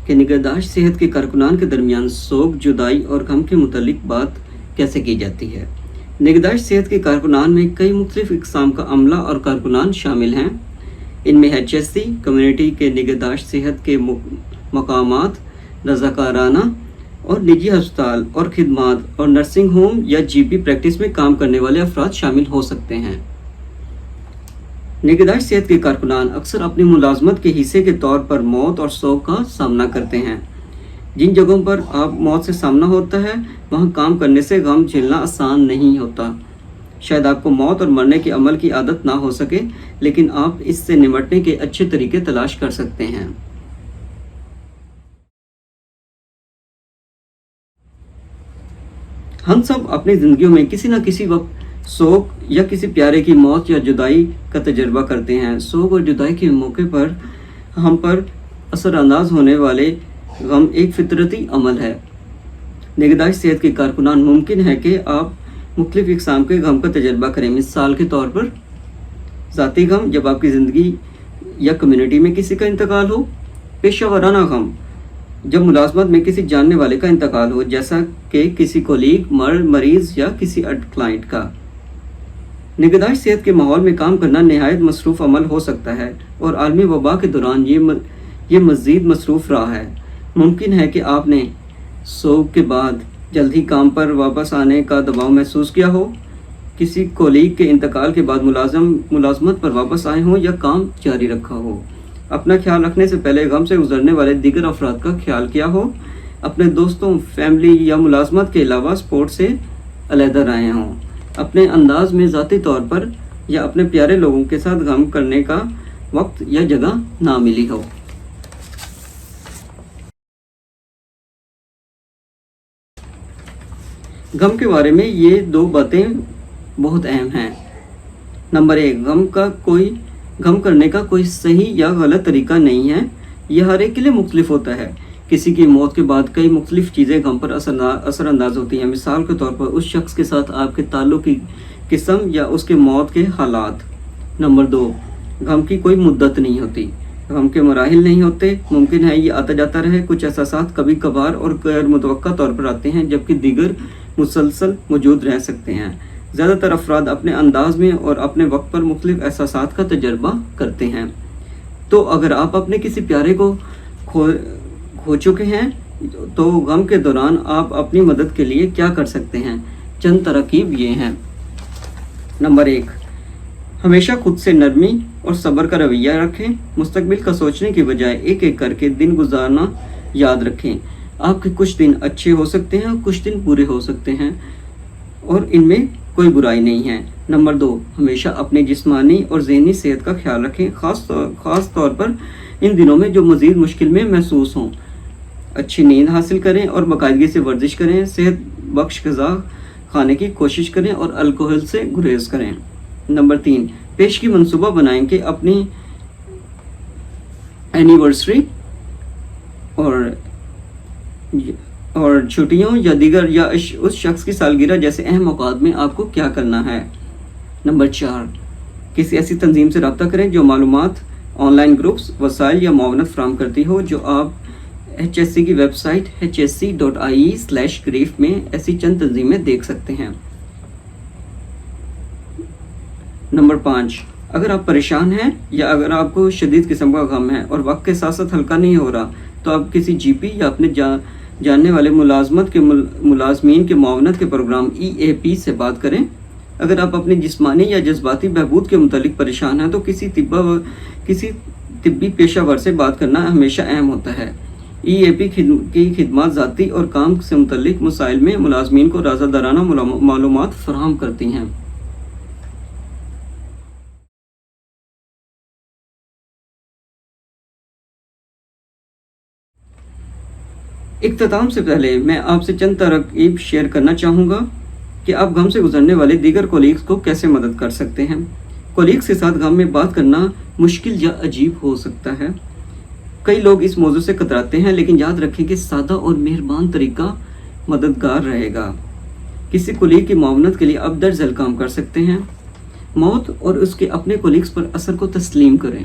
کہ نگہداشت صحت کے کارکنان کے درمیان سوگ، جدائی اور غم کے متعلق بات کیسے کی جاتی ہے۔ نگہداشت صحت کے کارکنان میں کئی مختلف اقسام کا عملہ اور کارکنان شامل ہیں۔ ان میں HSC، کمیونٹی کے نگہداشت صحت کے مقامات، رضاکارانہ اور نجی ہسپتال اور خدمات اور نرسنگ ہوم یا GP پریکٹس میں کام کرنے والے افراد شامل ہو سکتے ہیں۔ نگہداشت صحت کے کارکنان اکثر اپنی ملازمت کے حصے کے طور پر موت اور سوگ کا سامنا کرتے ہیں۔ جن جگہوں پر آپ موت سے سامنا ہوتا ہے وہاں کام کرنے سے غم جھیلنا آسان نہیں ہوتا۔ شاید آپ کو موت اور مرنے کے عمل کی عادت نہ ہو سکے، لیکن آپ اس سے نمٹنے کے اچھے طریقے تلاش کر سکتے ہیں۔ ہم سب اپنی زندگیوں میں کسی نہ کسی وقت سوگ یا کسی پیارے کی موت یا جدائی کا تجربہ کرتے ہیں۔ سوگ اور جدائی کے موقع پر ہم پر اثر انداز ہونے والے غم ایک فطرتی عمل ہے۔ نگہداشت صحت کے کارکنان ممکن ہے کہ آپ مختلف اقسام کے غم کا تجربہ کریں۔ مثال کے طور پر ذاتی غم، جب آپ کی زندگی یا کمیونٹی میں کسی کا انتقال ہو۔ پیشہ ورانہ غم، جب ملازمت میں کسی جاننے والے کا انتقال ہو، جیسا کہ کسی کولیگ، مریض یا کسی کلائنٹ کا۔ نگہداشت صحت کے ماحول میں کام کرنا نہایت مصروف عمل ہو سکتا ہے اور عالمی وبا کے دوران یہ مزید مصروف رہا ہے۔ ممکن ہے کہ آپ نے سوگ کے بعد جلد ہی کام پر واپس آنے کا دباؤ محسوس کیا ہو، کسی کولیگ کے انتقال کے بعد ملازمت پر واپس آئے ہوں یا کام جاری رکھا ہو، اپنا خیال رکھنے سے پہلے غم سے گزرنے والے دیگر افراد کا خیال کیا ہو، اپنے دوستوں، فیملی یا ملازمت کے علاوہ سپورٹ سے علیحدہ رہے ہوں، اپنے انداز میں ذاتی طور پر یا اپنے پیارے لوگوں کے ساتھ غم کرنے کا وقت یا جگہ نہ ملی ہو۔ غم کے بارے میں یہ دو باتیں بہت اہم ہیں۔ نمبر 1، غم کرنے کا کوئی صحیح یا غلط طریقہ نہیں ہے، یہ ہر ایک کے لیے مختلف ہوتا ہے۔ کسی کی موت کے بعد کئی مختلف چیزیں غم پر اثر انداز ہوتی ہیں۔ مثال کے طور پر اس شخص کے ساتھ آپ کے تعلق کی قسم یا اس کے موت کے حالات۔ نمبر 2، غم کی کوئی مدت نہیں ہوتی، غم کے مراحل نہیں ہوتے۔ ممکن ہے یہ آتا جاتا رہے، کچھ احساسات کبھی کبھار اور غیر متوقع طور پر آتے ہیں جبکہ دیگر مسلسل موجود رہ سکتے ہیں۔ زیادہ تر افراد اپنے انداز میں اور اپنے وقت پر مختلف احساسات کا تجربہ کرتے ہیں۔ تو اگر آپ اپنے کسی پیارے کو کھو چکے ہیں تو غم کے دوران آپ اپنی مدد کے لیے کیا کر سکتے ہیں؟ چند ترکیب یہ ہیں۔ نمبر 1، ہمیشہ خود سے نرمی اور صبر کا رویہ رکھیں۔ مستقبل کا سوچنے کی بجائے ایک ایک کر کے دن گزارنا یاد رکھیں۔ آپ کے کچھ دن اچھے ہو سکتے ہیں اور کچھ دن برے ہو سکتے ہیں اور ان میں کوئی برائی نہیں ہے۔ نمبر 2، ہمیشہ اپنی جسمانی اور ذہنی صحت کا خیال رکھیں، خاص طور پر ان دنوں میں جو مزید مشکل میں محسوس ہوں۔ اچھی نیند حاصل کریں اور باقاعدگی سے ورزش کریں۔ صحت بخش غذا کھانے کی کوشش کریں اور الکوہل سے گریز کریں۔ نمبر 3، پیشگی منصوبہ بنائیں کہ اپنی اینیورسری اور چھٹیوں یا دیگر یا اس شخص کی سالگرہ جیسے اہم اوقات میں آپ کو کیا کرنا ہے۔ نمبر 4، کسی ایسی تنظیم سے رابطہ کریں جو معلومات، آن لائن گروپس، وسائل یا معاونت فراہم کرتی ہو۔ جو آپ HSC کی ویب سائٹ hsc.ie/grief میں ایسی چند تنظیمیں دیکھ سکتے ہیں۔ نمبر 5، اگر آپ پریشان ہیں یا اگر آپ کو شدید قسم کا غم ہے اور وقت کے ساتھ ساتھ ہلکا نہیں ہو رہا تو آپ کسی GP یا اپنے جاننے والے ملازمین کے معاونت کے پروگرام EAP سے بات کریں۔ اگر آپ اپنی جسمانی یا جذباتی بہبود کے متعلق پریشان ہیں تو کسی طبی پیشہ ور سے بات کرنا ہمیشہ اہم ہوتا ہے۔ EAP کی خدمات ذاتی اور کام سے متعلق مسائل میں ملازمین کو رازدارانہ معلومات فراہم کرتی ہیں۔ اختتام سے پہلے میں آپ سے چند ترغیب شیئر کرنا چاہوں گا کہ آپ غم سے گزرنے والے دیگر کولیگز کو کیسے مدد کر سکتے ہیں۔ کولیگز کے ساتھ غم میں بات کرنا مشکل یا عجیب ہو سکتا ہے۔ کئی لوگ اس موضوع سے کتراتے ہیں، لیکن یاد رکھیں کہ سادہ اور مہربان طریقہ مددگار رہے گا۔ کسی کولیگ کی معاونت کے لیے آپ درج ذیل کام کر سکتے ہیں۔ موت اور اس کے اپنے کولیگز پر اثر کو تسلیم کریں۔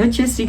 HSC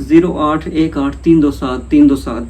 0818327327